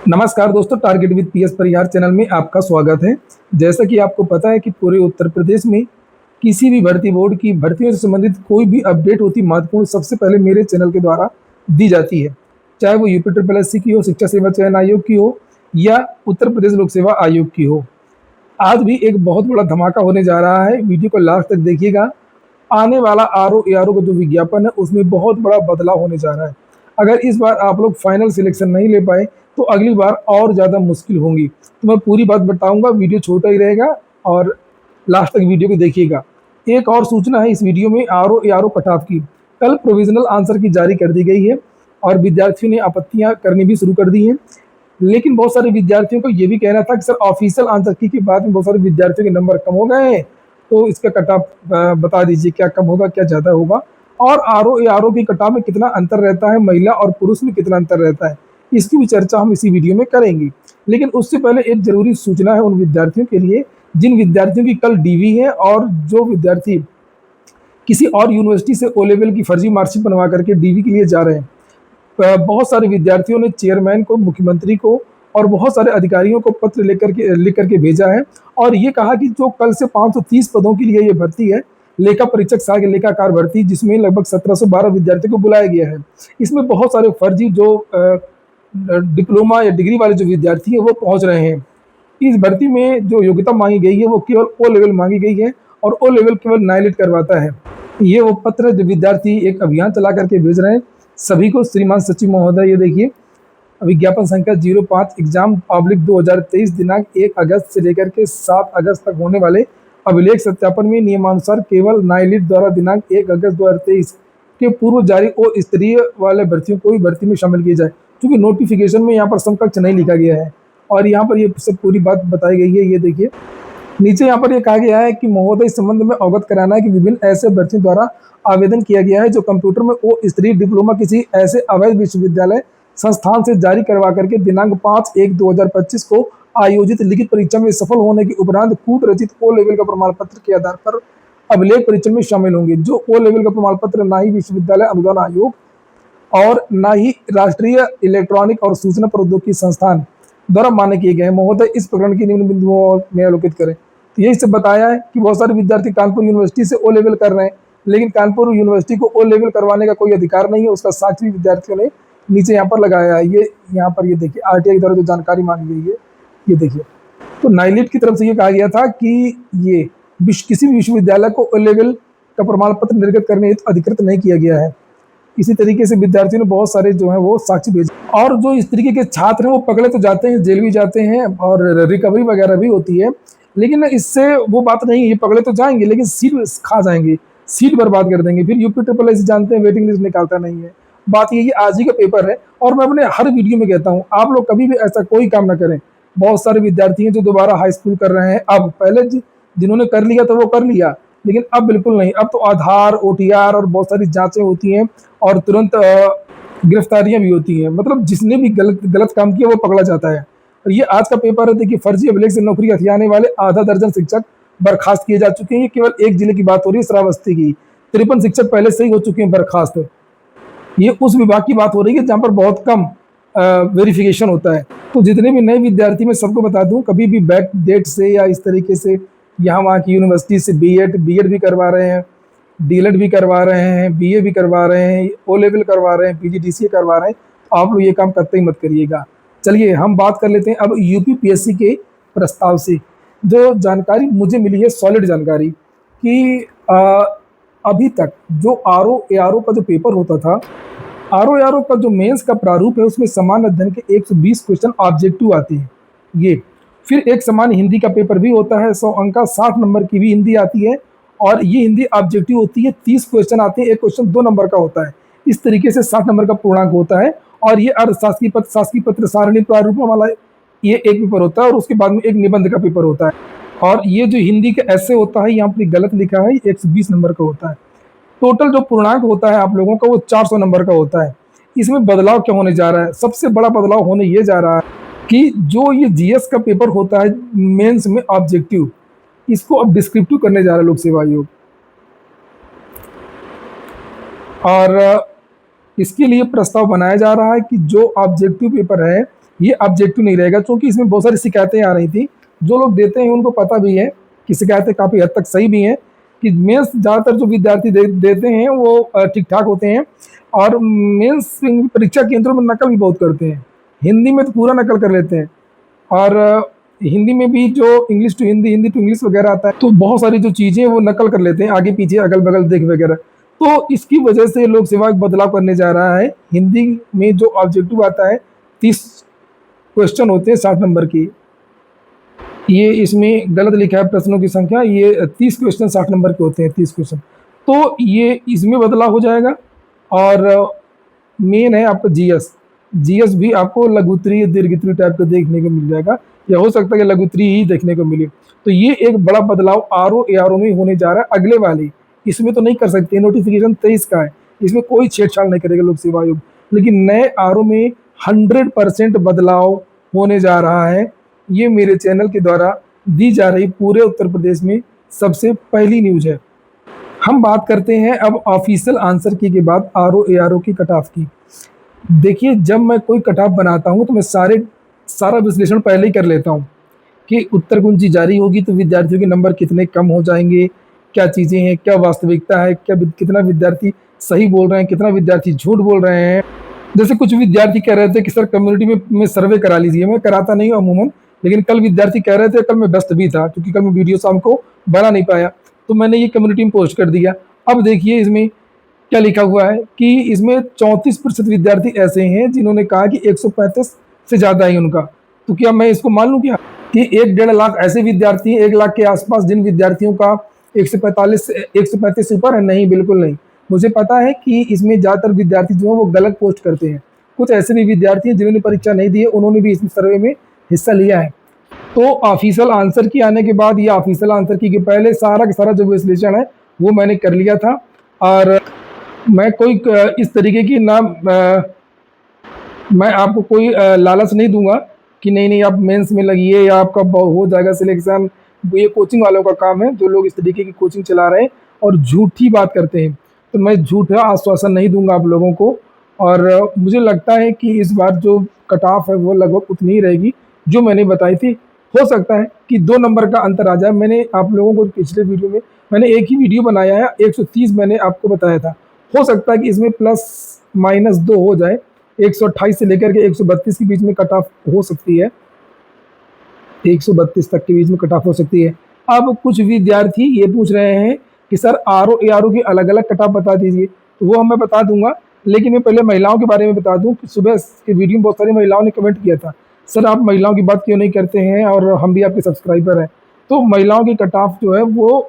नमस्कार दोस्तों, target with PS Parihar channel में आपका स्वागत है। जैसा कि आपको पता है कि पूरे उत्तर प्रदेश में किसी भी भर्ती बोर्ड की भर्तियों से संबंधित कोई भी अपडेट होती महत्वपूर्ण सबसे पहले मेरे चैनल के द्वारा दी जाती है। चाहे वो यूपी ट्रिपल एससी की हो, शिक्षा सेवा चयन आयोग की हो या उत्तर प्रदेश लोक सेवा आयोग की हो। आज भी एक बहुत बड़ा धमाका होने जा रहा है, वीडियो को लास्ट तक देखिएगा। आने वाला आरओ एआरओ का जो विज्ञापन है उसमें बहुत बड़ा बदलाव होने जा रहा है। अगर इस बार आप लोग फाइनल सिलेक्शन नहीं ले पाए तो अगली बार और ज़्यादा मुश्किल होंगी। तो मैं पूरी बात बताऊंगा, वीडियो छोटा ही रहेगा और लास्ट तक वीडियो को देखिएगा। एक और सूचना है इस वीडियो में आरओ एआरओ कट ऑफ की। कल प्रोविजनल आंसर की जारी कर दी गई है और विद्यार्थियों ने आपत्तियां करनी भी शुरू कर दी हैं। लेकिन बहुत सारे विद्यार्थियों को ये भी कहना था कि सर ऑफिशियल आंसर की के बाद में बहुत सारे विद्यार्थियों के नंबर कम हो गए हैं, तो इसका कट ऑफ बता दीजिए, क्या कम होगा क्या ज़्यादा होगा, और आरओ एआरओ की कट ऑफ में कितना अंतर रहता है, महिला और पुरुष में कितना अंतर रहता है, इसकी भी चर्चा हम इसी वीडियो में करेंगे। लेकिन उससे पहले एक जरूरी सूचना है उन विद्यार्थियों के लिए जिन विद्यार्थियों की कल डीवी है और जो विद्यार्थी किसी और यूनिवर्सिटी से ओ लेवल की फर्जी मार्कशीट बनवा करके डीवी के लिए जा रहे हैं। बहुत सारे विद्यार्थियों ने चेयरमैन को, मुख्यमंत्री को और बहुत सारे अधिकारियों को पत्र लिख करके भेजा है और ये कहा कि जो कल से 530 पदों के लिए ये भर्ती है, लेखा परीक्षक सहायक लेखाकार भर्ती, जिसमें लगभग 1712 विद्यार्थियों को बुलाया गया है। इसमें बहुत सारे फर्जी जो डिप्लोमा या डिग्री वाले जो विद्यार्थी हैं वो पहुंच रहे हैं। इस भर्ती में जो योग्यता मांगी गई है वो केवल ओ लेवल मांगी गई है और ओ लेवल केवल नाइलेट करवाता है। ये वो पत्र जो विद्यार्थी एक अभियान चला करके भेज रहे हैं सभी को। श्रीमान सचिव महोदय, ये देखिए विज्ञापन संख्या 05 एग्जाम पब्लिक 2023 दिनांक 1 अगस्त से लेकर के 7 अगस्त तक होने वाले अभिलेख सत्यापन में नियमानुसार केवल नाइलिट द्वारा दिनांक 1 अगस्त 2023 के पूर्व जारी ओ स्तरीय वाले भर्तियों को ही भर्ती में शामिल किया जाए। क्योंकि नोटिफिकेशन में यहाँ पर समकक्ष नहीं लिखा गया है और यहाँ पर ये सब पूरी बात बताई गई है। ये देखिए नीचे यहाँ पर ये कहा गया है कि महोदय इस संबंध में अवगत कराना है कि विभिन्न ऐसे अभ्यर्थियों द्वारा आवेदन किया गया है जो कंप्यूटर में ओ स्तरीय डिप्लोमा किसी ऐसे अवैध विश्वविद्यालय संस्थान से जारी करवा करके दिनांक 5/1/2025 को आयोजित लिखित परीक्षा में सफल होने के उपरांत कूट रचित ओ लेवल का प्रमाण पत्र के आधार पर अभिलेख परीक्षा में शामिल होंगे। जो ओ लेवल का प्रमाण पत्र ना ही विश्वविद्यालय अनुदान आयोग और ना ही राष्ट्रीय इलेक्ट्रॉनिक और सूचना प्रौद्योगिकी संस्थान द्वारा मान्य किए गए हैं, महोदय इस प्रकरण की निम्न बिंदुओं में अवलोकित करें। तो यही सब बताया है कि बहुत सारे विद्यार्थी कानपुर यूनिवर्सिटी से ओ लेवल कर रहे हैं, लेकिन कानपुर यूनिवर्सिटी को ओ लेवल करवाने का कोई अधिकार नहीं है। उसका साक्ष्य भी विद्यार्थियों ने नीचे यहाँ पर लगाया है। ये यहाँ पर ये देखिए आरटीआई द्वारा जो जानकारी मांगी गई है, ये देखिए। तो नाइलिट की तरफ से ये कहा गया था कि ये किसी भी विश्वविद्यालय को ओ लेवल का प्रमाण पत्र निर्गत करने हेतु अधिकृत नहीं किया गया है। इसी तरीके से विद्यार्थियों ने बहुत सारे जो है वो साक्ष्य भेजे और जो इस तरीके के छात्र हैं वो पकड़े तो जाते हैं, जेल भी जाते हैं और रिकवरी वगैरह भी होती है। लेकिन इससे वो बात नहीं है, ये पकड़े तो जाएंगे लेकिन सीट खा जाएंगे, सीट बर्बाद कर देंगे। फिर यूपी ट्रिपल एससी जानते हैं वेटिंग लिस्ट निकालता नहीं है। बात ये आज ही का पेपर है और मैं अपने हर वीडियो में कहता हूँ आप लोग कभी भी ऐसा कोई काम ना करें। बहुत सारे विद्यार्थी हैं जो दोबारा हाई स्कूल कर रहे हैं। अब पहले जिन्होंने कर लिया तो वो कर लिया, लेकिन अब बिल्कुल नहीं। अब तो आधार, ओटीआर और बहुत सारी जांचें होती हैं और तुरंत गिरफ्तारियां भी होती हैं। मतलब जिसने भी गलत काम किया वो पकड़ा जाता है। और ये आज का पेपर है, देखिए फर्जी अभिलेख से नौकरी हथियाने वाले आधा दर्जन शिक्षक बर्खास्त किए जा चुके हैं। ये केवल एक जिले की बात हो रही है, श्रावस्ती की। 53 शिक्षक पहले से ही हो चुके हैं बर्खास्त। ये उस विभाग की बात हो रही है जहाँ पर बहुत कम वेरिफिकेशन होता है। तो जितने भी नए विद्यार्थी, मैं सबको बता दूं, कभी भी बैक डेट से या इस तरीके से यहाँ वहाँ की यूनिवर्सिटी से बीएड भी करवा रहे हैं, डीएलएड भी करवा रहे हैं, बीए भी करवा रहे हैं, ओ लेवल करवा रहे हैं, पीजीडीसीए करवा रहे हैं, तो आप लोग ये काम करते ही मत करिएगा। चलिए हम बात कर लेते हैं अब यूपी पीएससी के प्रस्ताव से। जो जानकारी मुझे मिली है, सॉलिड जानकारी, कि अभी तक जो आरओ एआरओ का जो पेपर होता था, आरओ एआरओ का जो मेंस का प्रारूप है उसमें समान अध्ययन के 120 क्वेश्चन ऑब्जेक्टिव आते हैं। ये फिर एक समान हिंदी का पेपर भी होता है, 100 अंक का, 60 नंबर की भी हिंदी आती है और ये हिंदी ऑब्जेक्टिव होती है। 30 क्वेश्चन आते हैं, एक क्वेश्चन 2 नंबर का होता है। इस तरीके से 60 नंबर का पूर्णांक होता है। और ये शासकीय पत्र सारणी प्रारूप वाला ये एक पेपर होता है और उसके बाद में एक निबंध का पेपर होता है। और ये जो हिंदी का ऐसे होता है, यहाँ पर गलत लिखा है, 120 नंबर का होता है। टोटल जो पूर्णांक होता है आप लोगों का वो 400 नंबर का होता है। इसमें बदलाव क्या होने जा रहा है? सबसे बड़ा बदलाव होने ये जा रहा है कि जो ये जीएस का पेपर होता है मेंस में ऑब्जेक्टिव, इसको अब डिस्क्रिप्टिव करने जा रहा है लोक सेवा आयोग। और इसके लिए प्रस्ताव बनाया जा रहा है कि जो ऑब्जेक्टिव पेपर है ये ऑब्जेक्टिव नहीं रहेगा, क्योंकि इसमें बहुत सारी शिकायतें आ रही थी। जो लोग देते हैं उनको पता भी है कि शिकायतें काफ़ी हद तक सही भी हैं, कि मेंस ज़्यादातर जो विद्यार्थी देते हैं वो ठीक ठाक होते हैं, और मेंस परीक्षा केंद्रों में नकल भी बहुत करते हैं। हिंदी में तो पूरा नकल कर लेते हैं, और हिंदी में भी जो English to Hindi, Hindi to English वगैरह आता है, तो बहुत सारी जो चीज़ें वो नकल कर लेते हैं, आगे पीछे अगल बगल देख वगैरह। तो इसकी वजह से लोक सेवा एक बदलाव करने जा रहा है। हिंदी में जो ऑब्जेक्टिव आता है, 30 क्वेश्चन होते हैं 60 नंबर की। ये इसमें गलत लिखा है प्रश्नों की संख्या, ये 30 क्वेश्चन 60 नंबर के होते हैं, 30 क्वेश्चन। तो ये इसमें बदलाव हो जाएगा। और मेन है आपका जीएस। जीएस भी आपको लघुत्तरीय दीर्घित्रीय टाइप का देखने को मिल जाएगा, या हो सकता है कि लघुत्तरीय ही देखने को मिले। तो ये एक बड़ा बदलाव आरओ एआरओ में होने जा रहा है, अगले वाले। इसमें तो नहीं कर सकते, नोटिफिकेशन 23 का है, इसमें कोई छेड़छाड़ नहीं करेगा लोक सेवा आयोग। लेकिन नए आरओ में 100% बदलाव होने जा रहा है। ये मेरे चैनल के द्वारा दी जा रही पूरे उत्तर प्रदेश में सबसे पहली न्यूज़ है। हम बात करते हैं अब ऑफिशियल आंसर की के बाद आरओ एआरओ की कट ऑफ की। देखिए, जब मैं कोई कट ऑफ बनाता हूँ तो मैं सारा विश्लेषण पहले ही कर लेता हूँ कि उत्तर कुंजी जारी होगी तो विद्यार्थियों के नंबर कितने कम हो जाएंगे, क्या चीज़ें हैं, क्या वास्तविकता है, कितना विद्यार्थी सही बोल रहे हैं, कितना विद्यार्थी झूठ बोल रहे हैं। जैसे कुछ विद्यार्थी कह रहे थे कि सर कम्युनिटी में सर्वे करा लीजिए। मैं कराता नहीं हूँ अमूमन, लेकिन कल विद्यार्थी कह रहे थे, कल मैं व्यस्त भी था क्योंकि कल मैं वीडियो शाम को बना नहीं पाया, तो मैंने ये कम्युनिटी में पोस्ट कर दिया। अब देखिए इसमें क्या लिखा हुआ है कि इसमें 34% विद्यार्थी ऐसे हैं जिन्होंने कहा कि 135 से ज़्यादा है उनका। तो क्या मैं इसको मान लूँ क्या कि 1-1.5 लाख ऐसे विद्यार्थी हैं, 1 लाख के आसपास, जिन विद्यार्थियों का 135 से ऊपर है? नहीं, बिल्कुल नहीं। मुझे पता है कि इसमें ज़्यादातर विद्यार्थी जो हैं वो गलत पोस्ट करते हैं। कुछ ऐसे भी विद्यार्थी हैं जिन्होंने परीक्षा नहीं दी है, उन्होंने भी इस सर्वे में हिस्सा लिया है। तो ऑफिशियल आंसर की आने के बाद या ऑफिशियल आंसर की के पहले सारा का सारा जो विश्लेषण है वो मैंने कर लिया था। और मैं कोई इस तरीके की ना मैं आपको कोई लालच नहीं दूंगा कि नहीं नहीं आप मेंस में लगिए या आपका हो जाएगा सिलेक्शन। ये कोचिंग वालों का काम है, जो लोग इस तरीके की कोचिंग चला रहे हैं और झूठी बात करते हैं। तो मैं झूठा आश्वासन नहीं दूंगा आप लोगों को। और मुझे लगता है कि इस बार जो कट ऑफ है वो लगभग उतनी ही रहेगी जो मैंने बताई थी। हो सकता है कि 2 नंबर का अंतर आ जाए। मैंने आप लोगों को पिछले वीडियो में मैंने एक ही वीडियो बनाया है, 130 मैंने आपको बताया था। हो सकता है कि इसमें ±2 हो जाए, 128 से लेकर के 132 के बीच में कट ऑफ हो सकती है, 132 तक के बीच में कट ऑफ हो सकती है। अब कुछ विद्यार्थी ये पूछ रहे हैं कि सर आरओ एआरओ की अलग अलग कट ऑफ बता दीजिए, तो वो मैं बता दूंगा। लेकिन मैं पहले महिलाओं के बारे में बता दूं कि सुबह के वीडियो में बहुत सारी महिलाओं ने कमेंट किया था, सर आप महिलाओं की बात क्यों नहीं करते हैं, और हम भी आपके सब्सक्राइबर हैं। तो महिलाओं की कट ऑफ जो है वो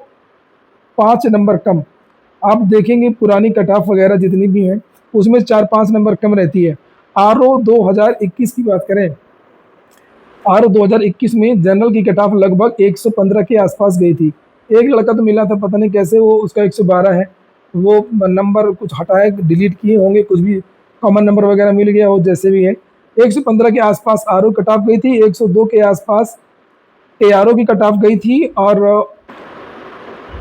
5 नंबर कम। आप देखेंगे पुरानी कट ऑफ वगैरह जितनी भी हैं उसमें 4-5 नंबर कम रहती है। आरओ 2021 की बात करें, आरओ 2021 में जनरल की कट ऑफ लगभग 115 के आसपास गई थी। एक लड़का तो मिला था, पता नहीं कैसे, वो उसका 112 है। वो नंबर कुछ हटाए डिलीट किए होंगे, कुछ भी कॉमन नंबर वगैरह मिल गया हो, जैसे भी है। 115 के आसपास आरओ कट ऑफ गई थी, 102 के आसपास एआरओ की कट ऑफ गई थी। और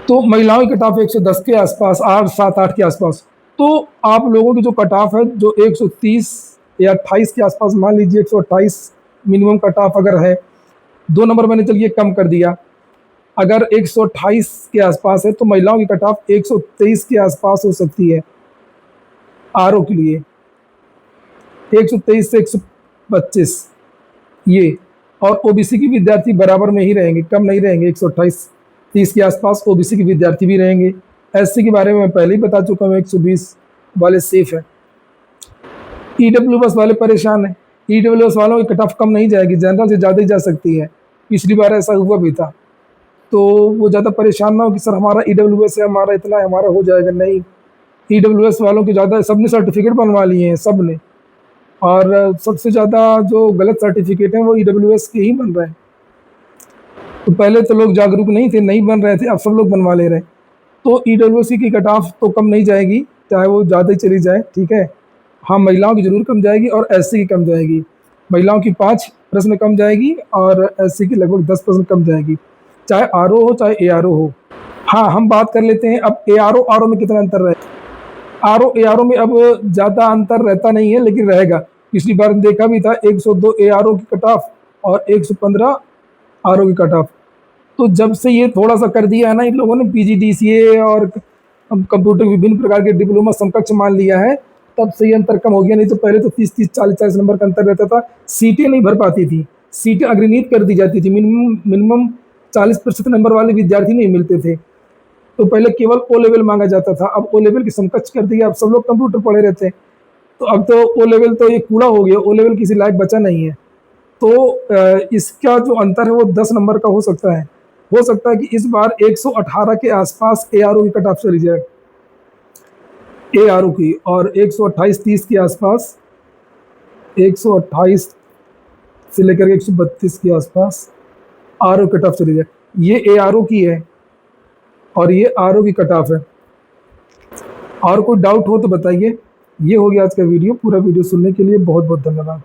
तो महिलाओं की कट ऑफ 110 के आसपास, 8-7-8 के आसपास। तो आप लोगों की जो कट ऑफ है जो 130 या 28 के आसपास, मान लीजिए 128 मिनिमम कट ऑफ अगर है, 2 नंबर मैंने चलिए कम कर दिया। अगर 128 के आसपास है तो महिलाओं की कट ऑफ 123 के आसपास हो सकती है आरओ के लिए, 123 से 125 ये। और ओबीसी के विद्यार्थी बराबर में ही रहेंगे, कम नहीं रहेंगे, 128-30 के आसपास ओबीसी के विद्यार्थी भी रहेंगे। एससी के बारे में मैं पहले ही बता चुका हूँ, 120 वाले सेफ है। ईडब्ल्यूएस वाले परेशान हैं, ईडब्ल्यूएस वालों की कट ऑफ कम नहीं जाएगी, जनरल से ज़्यादा ही जा सकती है। पिछली बार ऐसा हुआ भी था, तो वो ज़्यादा परेशान ना हो कि सर हमारा ईडब्ल्यूएस है, हमारा इतना है, हमारा हो जाएगा। नहीं, ईडब्ल्यूएस वालों की ज़्यादा, सबने सर्टिफिकेट बनवा लिए हैं, सब ने। और सबसे ज़्यादा जो गलत सर्टिफिकेट हैं वो ईडब्ल्यूएस के ही बन रहे हैं। तो पहले तो लोग जागरूक नहीं थे, नहीं बन रहे थे, अब सब लोग बनवा ले रहे हैं। तो ईडब्ल्यूएस की कट ऑफ तो कम नहीं जाएगी, चाहे वो ज़्यादा ही चली जाए, ठीक है। हाँ, महिलाओं की ज़रूर कम जाएगी और एससी की कम जाएगी। महिलाओं की 5 प्रश्न कम जाएगी और एससी की लगभग 10 प्रश्न कम जाएगी, चाहे आरओ हो चाहे एआरओ हो। हाँ, हम बात कर लेते हैं अब एआरओ आरओ में कितना अंतर रहेगा। आरओ एआरओ में अब ज़्यादा अंतर रहता नहीं है, लेकिन रहेगा। पिछली बार देखा भी था 102 ARO की कट ऑफ और 115 RO की कट ऑफ। तो जब से ये थोड़ा सा कर दिया है ना इन लोगों ने, PGDCA और कंप्यूटर विभिन्न प्रकार के डिप्लोमा समकक्ष मान लिया है, तब से ये अंतर कम हो गया। नहीं तो पहले तो 30-30, 40-40 नंबर का अंतर रहता था, सीटें नहीं भर पाती थी, सीटें अग्रनीत कर दी जाती थी, मिनिमम मिनिमम 40% नंबर वाले विद्यार्थी नहीं मिलते थे। तो पहले केवल ओ लेवल मांगा जाता था, अब ओ लेवल की समकक्ष कर दिया, अब सब लोग कंप्यूटर पढ़े रहते हैं। तो अब तो ओ लेवल तो ये कूड़ा हो गया, ओ लेवल किसी लायक बचा नहीं है। तो इसका जो अंतर है वो 10 नंबर का हो सकता है। हो सकता है कि इस बार 118 के आसपास ARO की कट ऑफ चली जाए, ARO की, और 128-30 के आसपास, 128 से लेकर 132 के आसपास RO कट ऑफ चली जाए। ये ARO की है और ये RO की कट ऑफ है। और कोई डाउट हो तो बताइए। ये हो गया आज का वीडियो। पूरा वीडियो सुनने के लिए बहुत बहुत धन्यवाद।